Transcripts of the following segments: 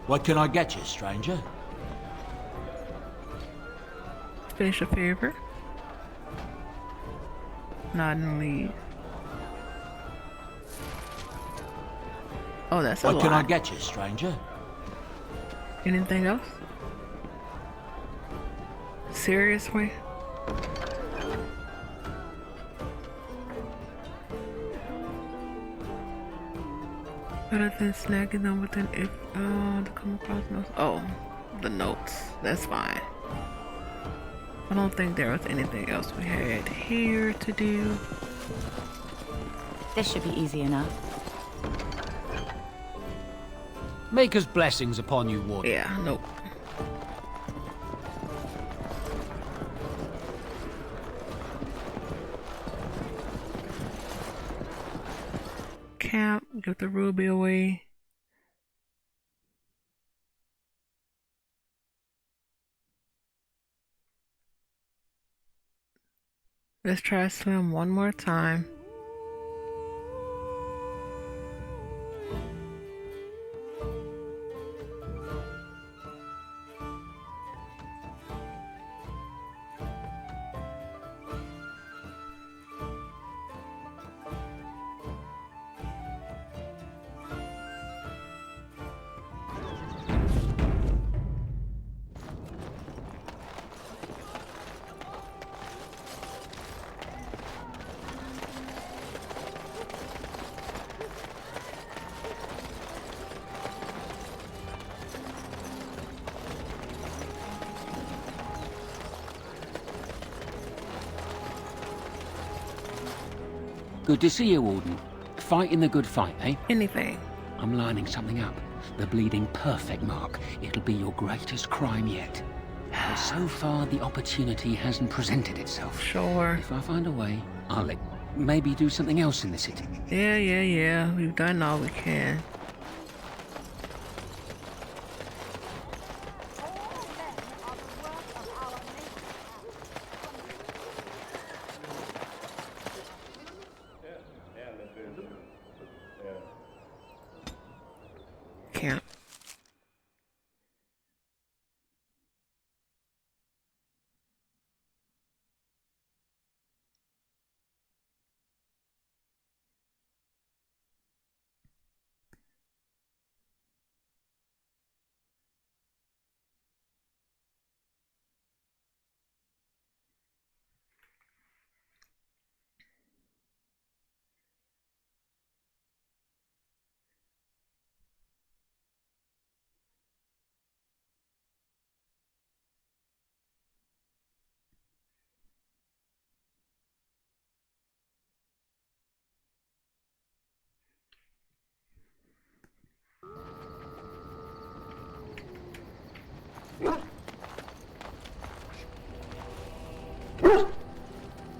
What can I get you, stranger? Finish a favor. Nod and leave. Oh, that's a lot. What can I get you, stranger? Anything else? Seriously? Better than snagging them within if to come across notes. Oh, the notes. That's fine. I don't think there was anything else we had here to do. This should be easy enough. Maker's blessings upon you, Warden. Yeah, nope. Camp, give the ruby away. Let's try Slim one more time. Good to see you, Warden. Fighting the good fight, eh? Anything. I'm lining something up. The bleeding perfect mark. It'll be your greatest crime yet. But so far, the opportunity hasn't presented itself. Sure. If I find a way, I'll maybe do something else in the city. Yeah. We've done all we can. Can't.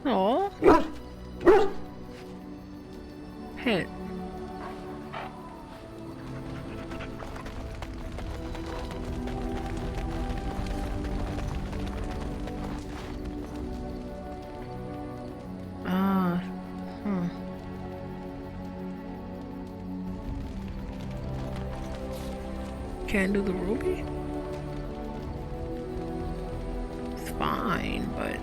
Oh. Hit. Can't do the ruby? It's fine, but...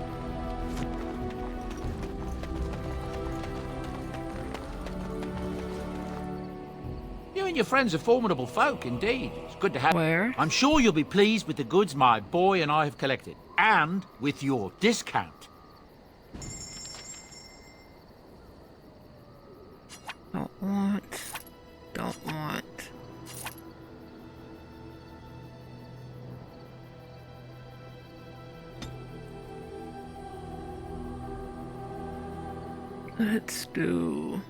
You and your friends are formidable folk, indeed. It's good to have... Where? I'm sure you'll be pleased with the goods my boy and I have collected. And with your discount. Don't want. Let's do...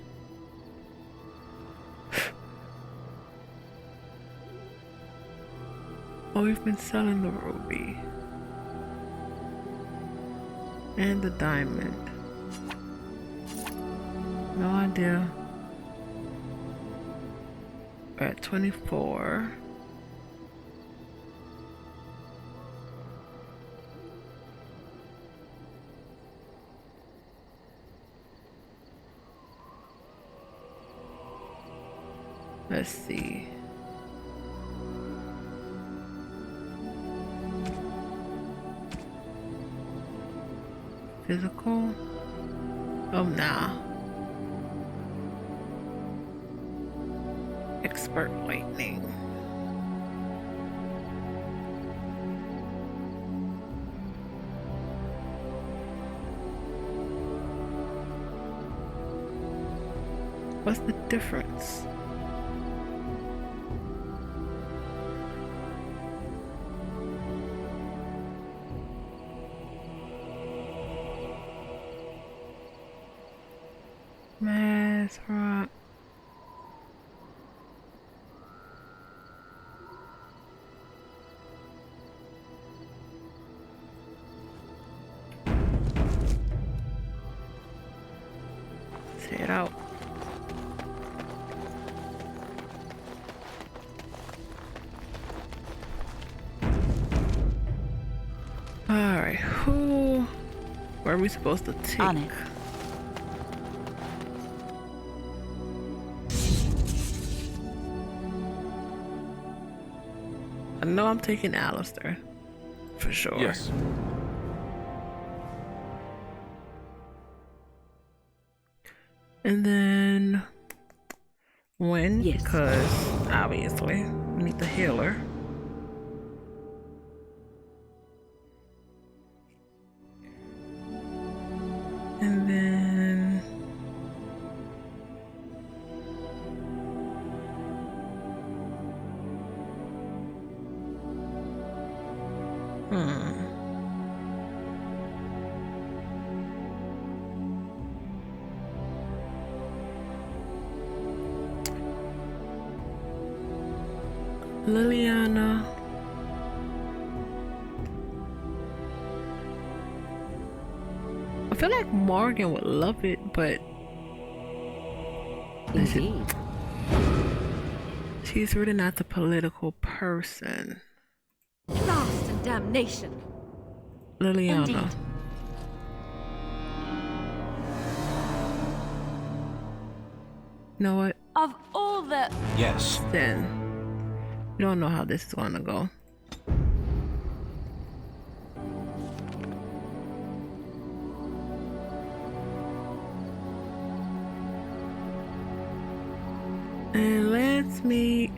Oh, we've been selling the ruby. And the diamond. No idea. We're at 24. Let's see. Physical. Oh, nah. Expert lightning. What's the difference? Mass rock. Let's head out. Alright, where are we supposed to take? On it. I know I'm taking Alistair. For sure. Yes. And then when? Yes. Because obviously we need the healer. And then Liliana. I feel like Morgan would love it, but Indeed. she's really not the political person. Blast and damnation. Liliana. Indeed. You know what? Of all the... Yes. Then you don't know how this is gonna go. And let's meet.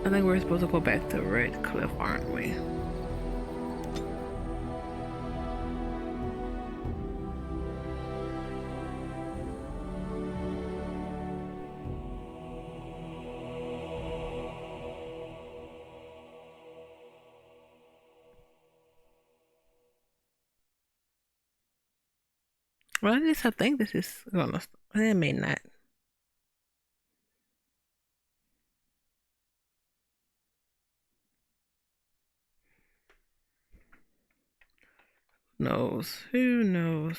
I think we're supposed to go back to Red Cliff, aren't we? Well, at least I think this is gonna. It may not. Knows? Who knows?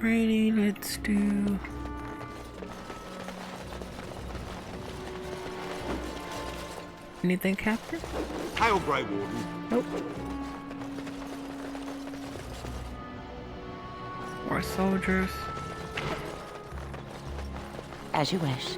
Righty, let's do. Anything, Captain? Hail, Grey Warden. Nope. More soldiers. As you wish.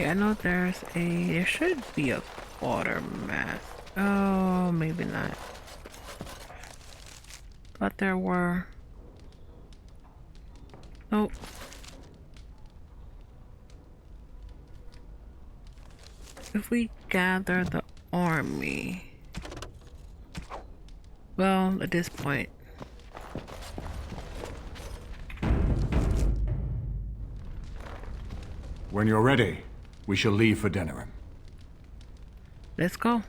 Okay, I know there should be a quartermaster. Oh, maybe not. But there were. Nope. If we gather the army. Well, at this point. When you're ready, we shall leave for Denerim. Let's go.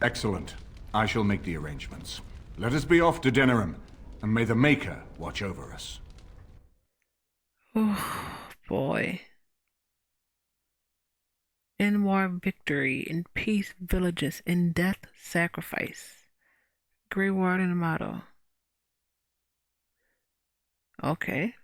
Excellent. I shall make the arrangements. Let us be off to Denerim, and may the Maker watch over us. Oh, boy. In war, victory. In peace, villages. In death, sacrifice. Grey Warden motto. Okay.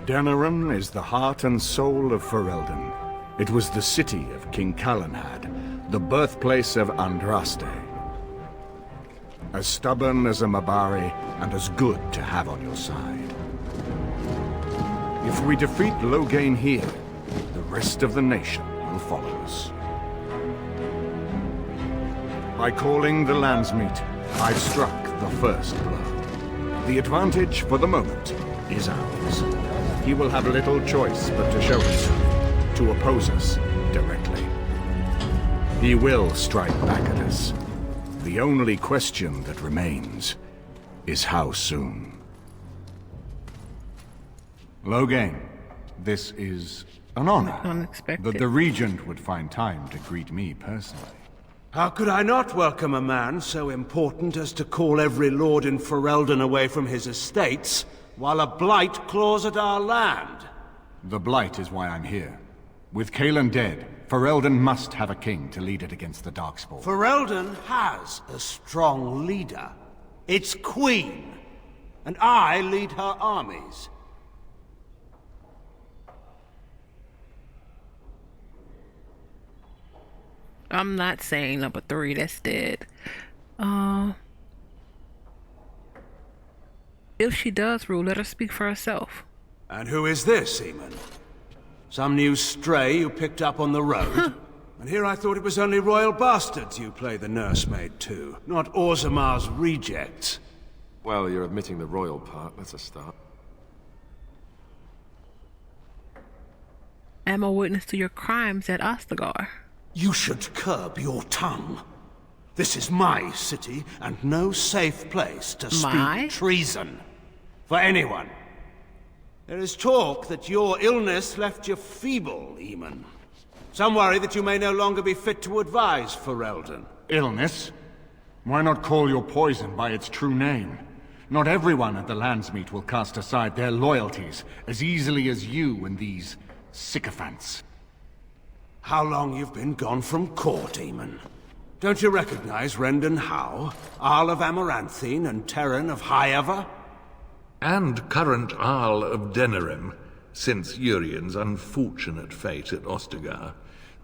Denerim is the heart and soul of Ferelden. It was the city of King Calenhad, the birthplace of Andraste. As stubborn as a Mabari, and as good to have on your side. If we defeat Loghain here, the rest of the nation will follow us. By calling the Landsmeet, I've struck the first blow. The advantage, for the moment, is ours. He will have little choice but to show himself, to oppose us directly. He will strike back at us. The only question that remains is how soon. Loghain, this is an honor. Unexpected. That the Regent would find time to greet me personally. How could I not welcome a man so important as to call every lord in Ferelden away from his estates, while a blight claws at our land? The Blight is why I'm here. With Cailan dead, Ferelden must have a king to lead it against the Darkspawn. Ferelden has a strong leader. Its queen. And I lead her armies. I'm not saying number 3, that's dead. If she does rule, let her speak for herself. And who is this, Eamon? Some new stray you picked up on the road? And here I thought it was only royal bastards you play the nursemaid to, not Orzamar's rejects. Well, you're admitting the royal part. That's a start. I'm a witness to your crimes at Ostagar. You should curb your tongue. This is my city, and no safe place to speak treason. For anyone. There is talk that your illness left you feeble, Eamon. Some worry that you may no longer be fit to advise Ferelden. Illness? Why not call your poison by its true name? Not everyone at the Landsmeet will cast aside their loyalties as easily as you and these sycophants. How long you've been gone from court, Eamon? Don't you recognize Rendon Howe, Arl of Amaranthine and Terran of Highever? And current Arl of Denerim, since Urien's unfortunate fate at Ostagar.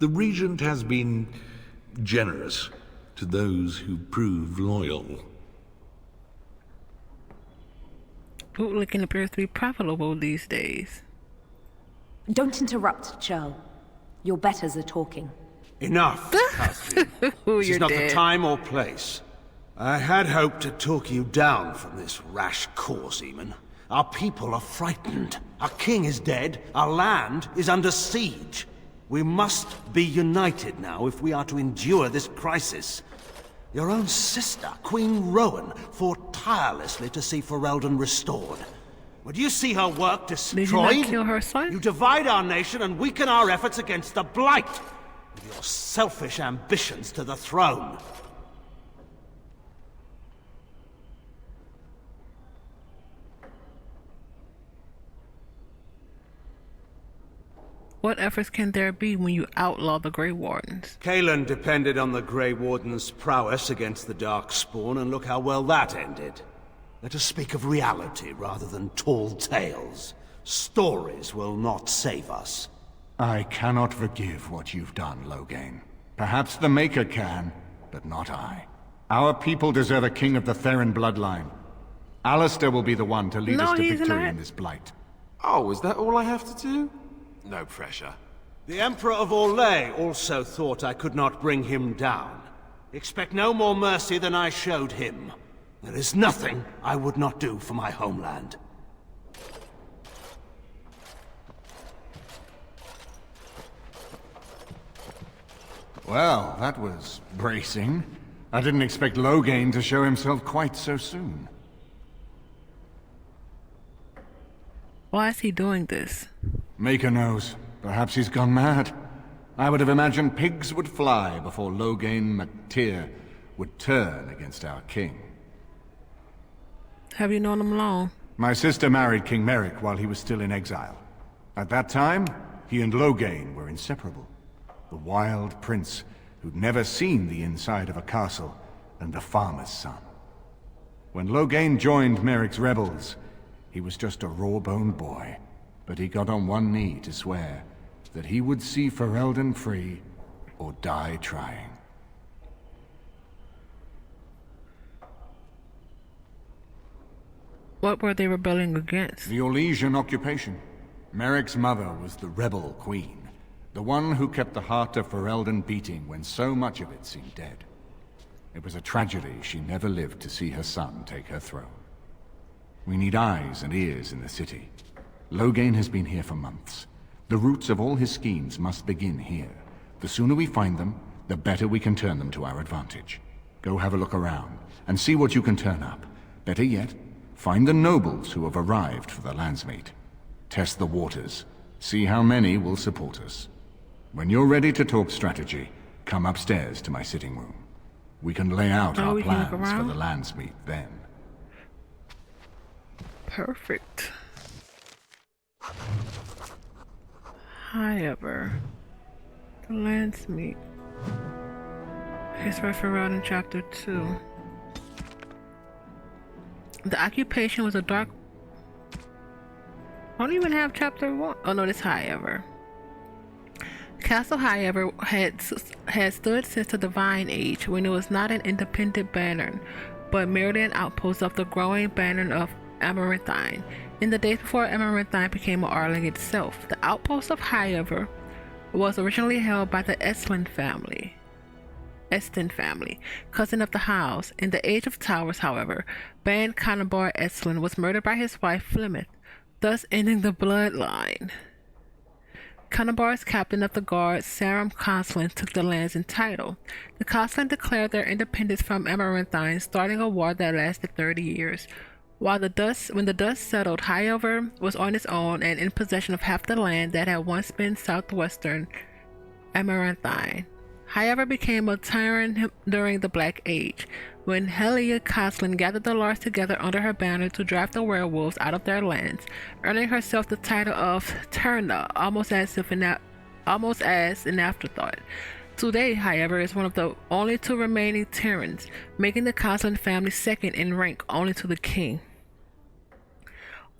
The Regent has been generous to those who prove loyal. Bootlicking appears to be profitable these days. Don't interrupt, Churl. Your betters are talking. Enough, Catherine. This is not the time or place. I had hoped to talk you down from this rash course, Eamon. Our people are frightened. Our king is dead. Our land is under siege. We must be united now if we are to endure this crisis. Your own sister, Queen Rowan, fought tirelessly to see Ferelden restored. Would you see her work destroyed? Did you not kill her son? You divide our nation and weaken our efforts against the Blight, with your selfish ambitions to the throne. What efforts can there be when you outlaw the Grey Wardens? Kalen depended on the Grey Warden's prowess against the Darkspawn, and look how well that ended. Let us speak of reality rather than tall tales. Stories will not save us. I cannot forgive what you've done, Loghain. Perhaps the Maker can, but not I. Our people deserve a king of the Theron bloodline. Alistair will be the one to lead us to victory in this blight. Oh, is that all I have to do? No pressure. The Emperor of Orlais also thought I could not bring him down. Expect no more mercy than I showed him. There is nothing I would not do for my homeland. Well, that was bracing. I didn't expect Loghain to show himself quite so soon. Why is he doing this? Maker knows. Perhaps he's gone mad. I would have imagined pigs would fly before Loghain MacTyr would turn against our king. Have you known him long? My sister married King Merrick while he was still in exile. At that time, he and Loghain were inseparable. The wild prince who'd never seen the inside of a castle and the farmer's son. When Loghain joined Merrick's rebels, he was just a raw-boned boy, but he got on one knee to swear that he would see Ferelden free or die trying. What were they rebelling against? The Orlesian occupation. Merrick's mother was the rebel queen, the one who kept the heart of Ferelden beating when so much of it seemed dead. It was a tragedy she never lived to see her son take her throne. We need eyes and ears in the city. Loghain has been here for months. The roots of all his schemes must begin here. The sooner we find them, the better we can turn them to our advantage. Go have a look around, and see what you can turn up. Better yet, find the nobles who have arrived for the landsmeet. Test the waters. See how many will support us. When you're ready to talk strategy, come upstairs to my sitting room. We can lay out our plans for the landsmeet then. Perfect. However, the landsmeet. History for Realm in Chapter 2. The occupation was a dark... I don't even have Chapter 1. Oh no, this However. Castle, however, had stood since the Divine Age, when it was not an independent banner, but merely an outpost of the growing banner of Amaranthine. In the days before Amaranthine became an Arling itself, the outpost of However was originally held by the Estlin family, cousin of the Howes. In the Age of Towers, however, Ban Connembar Estlin was murdered by his wife Flemeth, thus ending the bloodline. Connembar's captain of the guard, Sarum Conslin, took the lands and title. The Conslin declared their independence from Amaranthine, starting a war that lasted 30 years. When the dust settled, However was on its own and in possession of half the land that had once been southwestern Amaranthine. However became a tyrant during the Black Age, when Helia Conslin gathered the Lords together under her banner to drive the werewolves out of their lands, earning herself the title of Terna, almost as an afterthought. Today, however, is one of the only two remaining Terrans, making the Conslin family second in rank only to the king.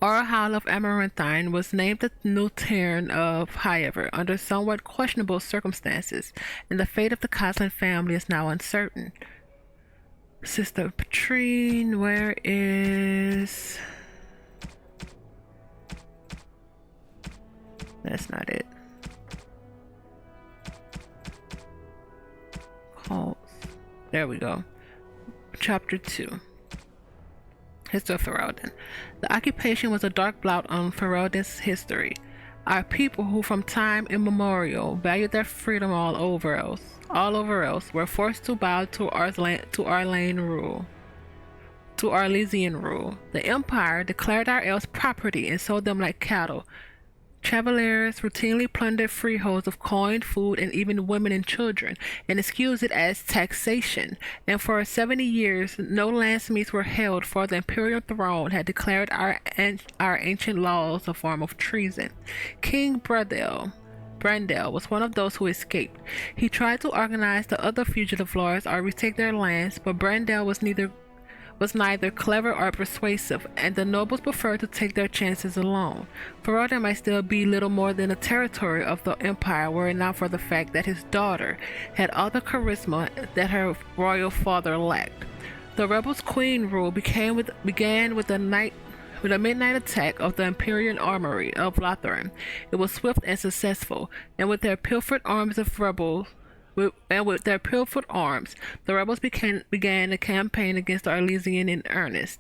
Orahal of Amaranthine was named the new Terran of However under somewhat questionable circumstances, and the fate of the Conslin family is now uncertain. Sister Patrine, where is... That's not it. Calls. There we go. Chapter 2. History of Ferelden. The occupation was a dark blot on Ferelden's history. Our people, who from time immemorial valued their freedom all over else, were forced to bow to Arlesian rule. The Empire declared our elves property and sold them like cattle. Travelers routinely plundered freeholds of coin, food, and even women and children, and excused it as taxation. And for 70 years, no landsmeets were held, for the imperial throne had declared our ancient laws a form of treason. King Bredel Brandel was one of those who escaped. He tried to organize the other fugitive lords or retake their lands, but Brandel was neither clever or persuasive, and the nobles preferred to take their chances alone. Ferelden might still be little more than a territory of the Empire were it not for the fact that his daughter had all the charisma that her royal father lacked. The rebels' queen rule began with a midnight attack of the Imperial Armory of Lotharing. It was swift and successful, and with their pilfered arms, the rebels began a campaign against the Arlesian in earnest.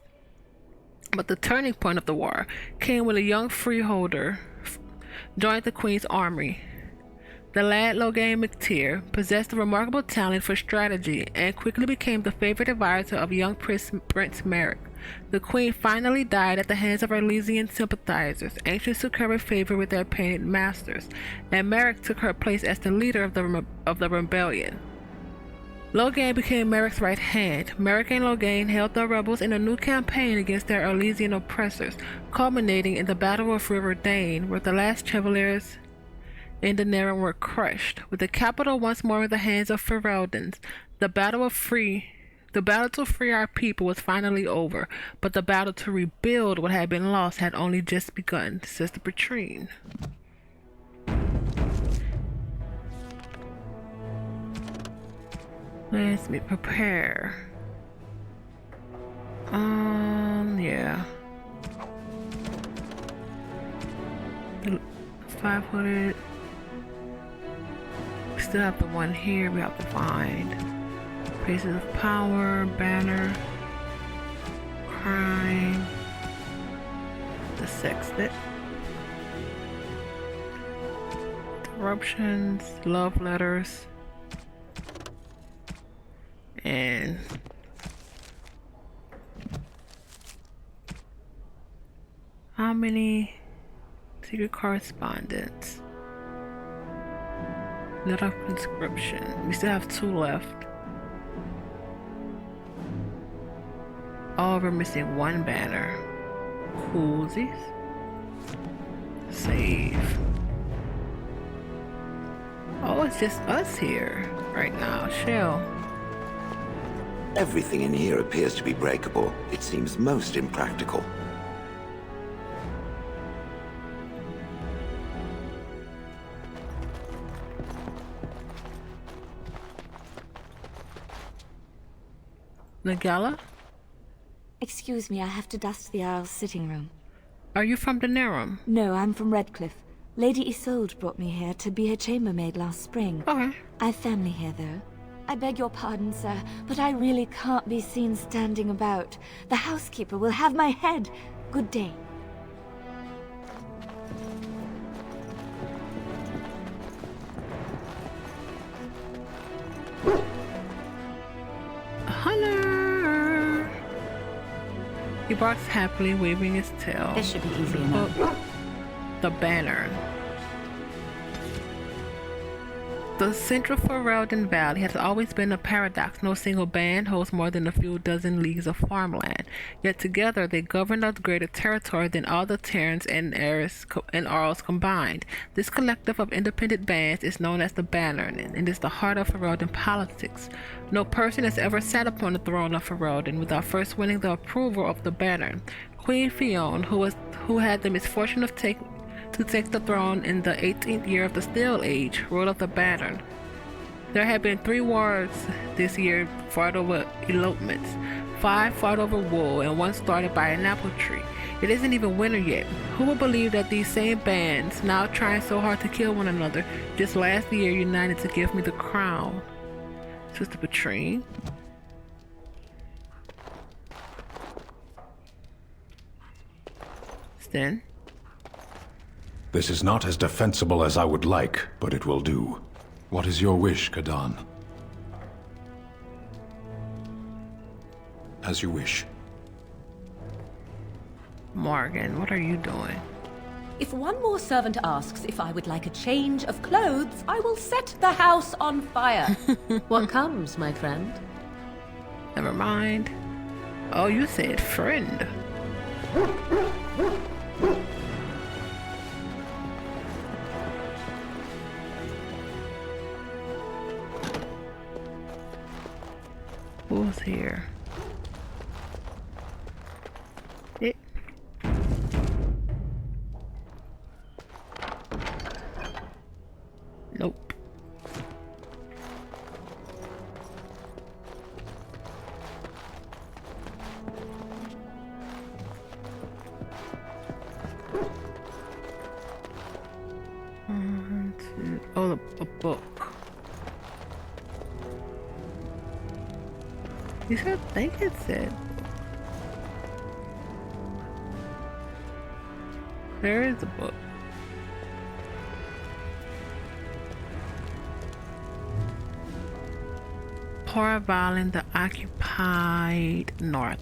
But the turning point of the war came when a young freeholder joined the Queen's army. The lad Logain McTeer possessed a remarkable talent for strategy and quickly became the favorite advisor of young Prince Merrick. The Queen finally died at the hands of Arlesian sympathizers, anxious to curry favor with their painted masters, and Merrick took her place as the leader of the rebellion. Logain became Merrick's right hand. Merrick and Logain held the rebels in a new campaign against their Arlesian oppressors, culminating in the Battle of River Dane, where the last Chevaliers in the Narrow were crushed. With the capital once more in the hands of Ferelden, the battle to free our people was finally over, but the battle to rebuild what had been lost had only just begun, says the Patrine. Let me prepare. Yeah. 500. We still have the one here we have to find. Places of power, banner, crime, the sextet, interruptions, love letters, and how many secret correspondence? Letter of conscription. We still have 2 left. Oh, we're missing 1 banner. Coolsies. Save. Oh, it's just us here right now. Shell. Everything in here appears to be breakable. It seems most impractical. Nagala? Excuse me, I have to dust the Earl's sitting room. Are you from Denerim? No, I'm from Redcliffe. Lady Isolde brought me here to be her chambermaid last spring. Okay. I've family here, though. I beg your pardon, sir, but I really can't be seen standing about. The housekeeper will have my head. Good day. Hunter! He barks happily, waving his tail. This should be easy enough. Oh, the banner. The central Ferelden Valley has always been a paradox. No single band holds more than a few dozen leagues of farmland. Yet together they govern a greater territory than all the Terrans and Arls combined. This collective of independent bands is known as the Banner, and is the heart of Ferelden politics. No person has ever sat upon the throne of Ferelden without first winning the approval of the Banner. Queen Fionn, who had the misfortune to take the throne in the 18th year of the Steel Age, ruled of the Banner. There have been 3 wars this year fought over elopements, 5 fought over wool, and 1 started by an apple tree. It isn't even winter yet. Who would believe that these same bands, now trying so hard to kill one another, just last year united to give me the crown? Sister Patrine. Sten. This is not as defensible as I would like, but it will do. What is your wish, Kadan? As you wish. Morgan, what are you doing? If one more servant asks if I would like a change of clothes, I will set the house on fire. What comes, my friend? Never mind. Oh, you said friend. else here? It. Nope. Oh, a book. You should think it said. There is a book. Parvalen, the occupied north.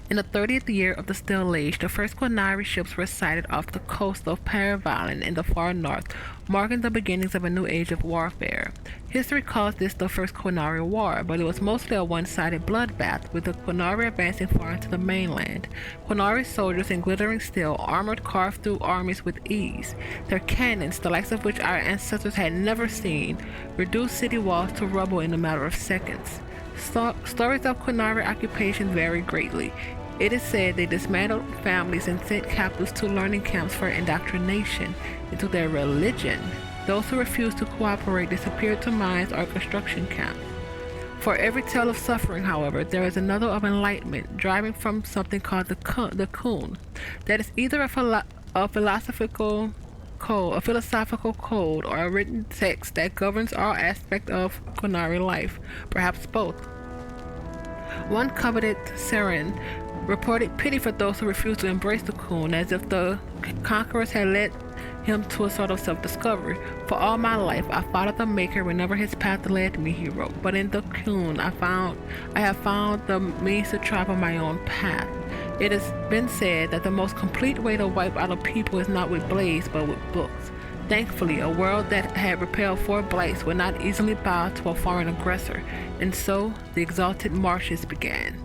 In the 30th year of the Still Age, the first Quinari ships were sighted off the coast of Parvalen in the far north, marking the beginnings of a new age of warfare. History calls this the First Quinari War, but it was mostly a one-sided bloodbath, with the Quinari advancing far into the mainland. Quinari soldiers in glittering steel, armored, carved through armies with ease. Their cannons, the likes of which our ancestors had never seen, reduced city walls to rubble in a matter of seconds. Stories of Quinari occupation vary greatly. It is said they dismantled families and sent captives to learning camps for indoctrination into their religion. Those who refused to cooperate disappeared to mines or construction camps. For every tale of suffering, however, there is another of enlightenment, driving from something called the Kun. That is either a philosophical code or a written text that governs all aspects of Quinari life, perhaps both. One coveted Seren reported pity for those who refused to embrace the Kun, as if the conquerors had led him to a sort of self-discovery. For all my life, I followed the Maker whenever his path led me, he wrote. But in the Kun, I have found the means to travel my own path. It has been said that the most complete way to wipe out a people is not with blades, but with books. Thankfully, a world that had repelled 4 blights would not easily bow to a foreign aggressor, and so the exalted marches began.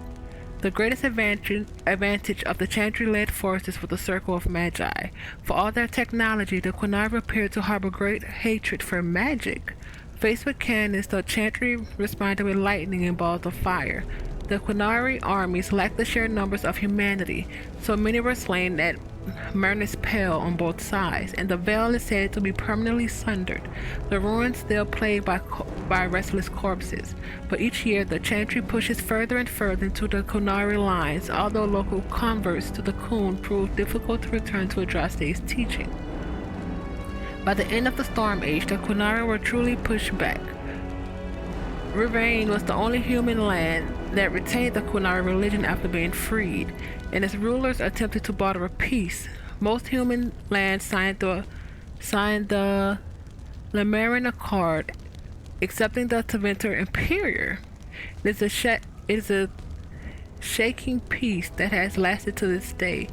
The greatest advantage of the Chantry-led forces was the Circle of Magi. For all their technology, the Quinari appeared to harbor great hatred for magic. Faced with cannons, the Chantry responded with lightning and balls of fire. The Quinari armies lacked the sheer numbers of humanity, so many were slain that Myrnis Pale on both sides, and the veil is said to be permanently sundered, the ruins still plagued by restless corpses. But each year the Chantry pushes further and further into the Quinari lines, although local converts to the Kun proved difficult to return to Adraste's teaching. By the end of the Storm Age, the Quinari were truly pushed back. Rivain was the only human land that retained the Quinari religion after being freed, and its rulers attempted to barter a peace. Most human lands signed the Lemurian Accord, accepting the Teventer Imperior. It is a shaking peace that has lasted to this day.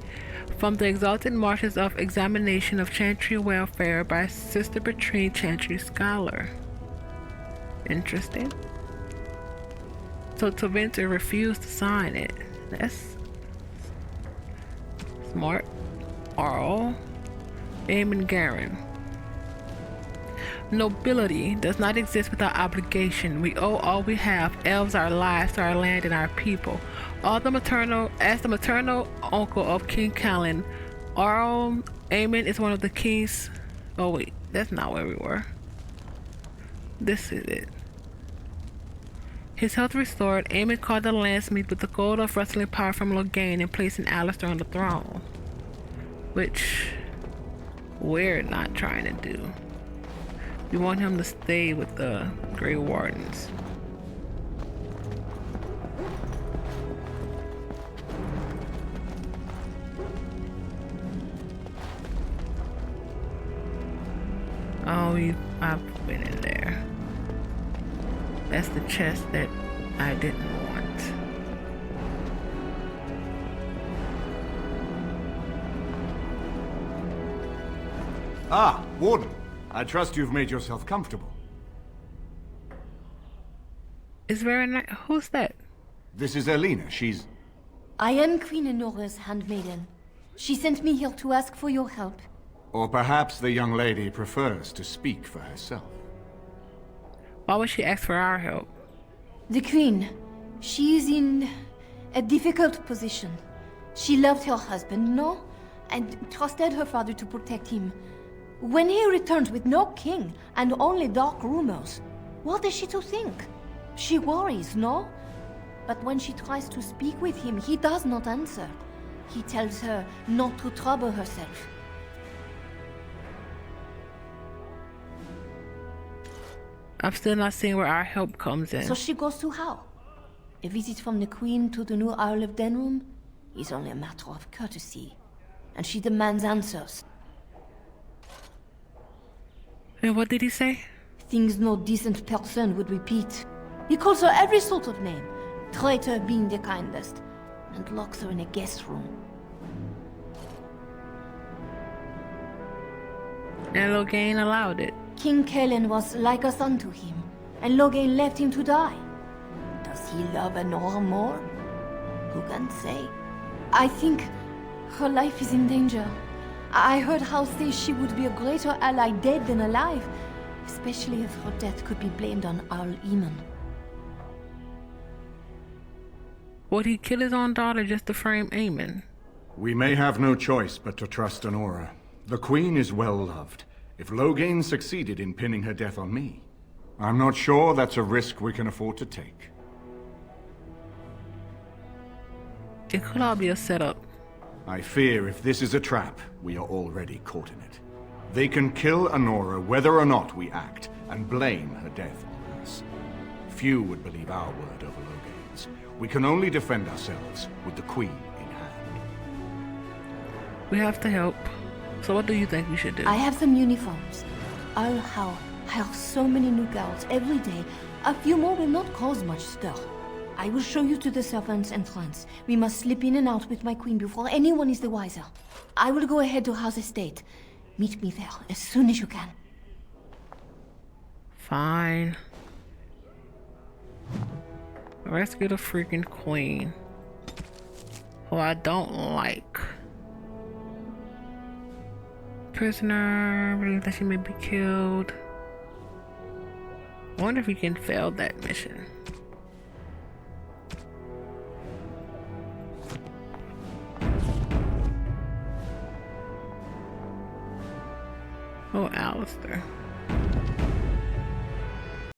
From the exalted marches of Examination of Chantry Welfare by Sister Bertrine, Chantry Scholar. Interesting. So Teventer refused to sign it. That's smart. Arl. Eamon Garen. Nobility does not exist without obligation. We owe all we have, elves, our lives, our land, and our people. As the maternal uncle of King Callan, Arl Eamon is one of the king's... Oh wait, that's not where we were. This is it. His health restored, Eamon called the landsmeet with the goal of wrestling power from Loghain and placing Alistair on the throne. Which we're not trying to do. We want him to stay with the Grey Wardens. Oh, I've been in there. That's the chest that I didn't want. Ah, Warden. I trust you've made yourself comfortable. It's very nice. Who's that? This is Elena. She's... I am Queen Enora's handmaiden. She sent me here to ask for your help. Or perhaps the young lady prefers to speak for herself. Why would she ask for our help? The Queen. She is in a difficult position. She loved her husband, no? And trusted her father to protect him. When he returns with no king and only dark rumors, what is she to think? She worries, no? But when she tries to speak with him, he does not answer. He tells her not to trouble herself. I'm still not seeing where our help comes in. So she goes to how? A visit from the Queen to the new Isle of Denrum is only a matter of courtesy. And she demands answers. And what did he say? Things no decent person would repeat. He calls her every sort of name, traitor being the kindest, and locks her in a guest room. And Logain allowed it. King Kalen was like a son to him, and Logain left him to die. Does he love Anora more? Who can say? I think her life is in danger. I heard Hal say she would be a greater ally dead than alive, especially if her death could be blamed on Al Eamon. Would he kill his own daughter just to frame Eamon? We may have no choice but to trust Anora. The Queen is well loved. If Logain succeeded in pinning her death on me, I'm not sure that's a risk we can afford to take. It could all be a setup. I fear if this is a trap, we are already caught in it. They can kill Anora whether or not we act, and blame her death on us. Few would believe our word over Logain's. We can only defend ourselves with the Queen in hand. We have to help. So what do you think we should do? I have some uniforms. I'll hire so many new girls every day. A few more will not cause much stir. I will show you to the servants' entrance. We must slip in and out with my queen before anyone is the wiser. I will go ahead to House Estate. Meet me there as soon as you can. Fine. Rescue the freaking queen. Who I don't like. Prisoner, believe that she may be killed. I wonder if we can fail that mission. Oh, Alistair.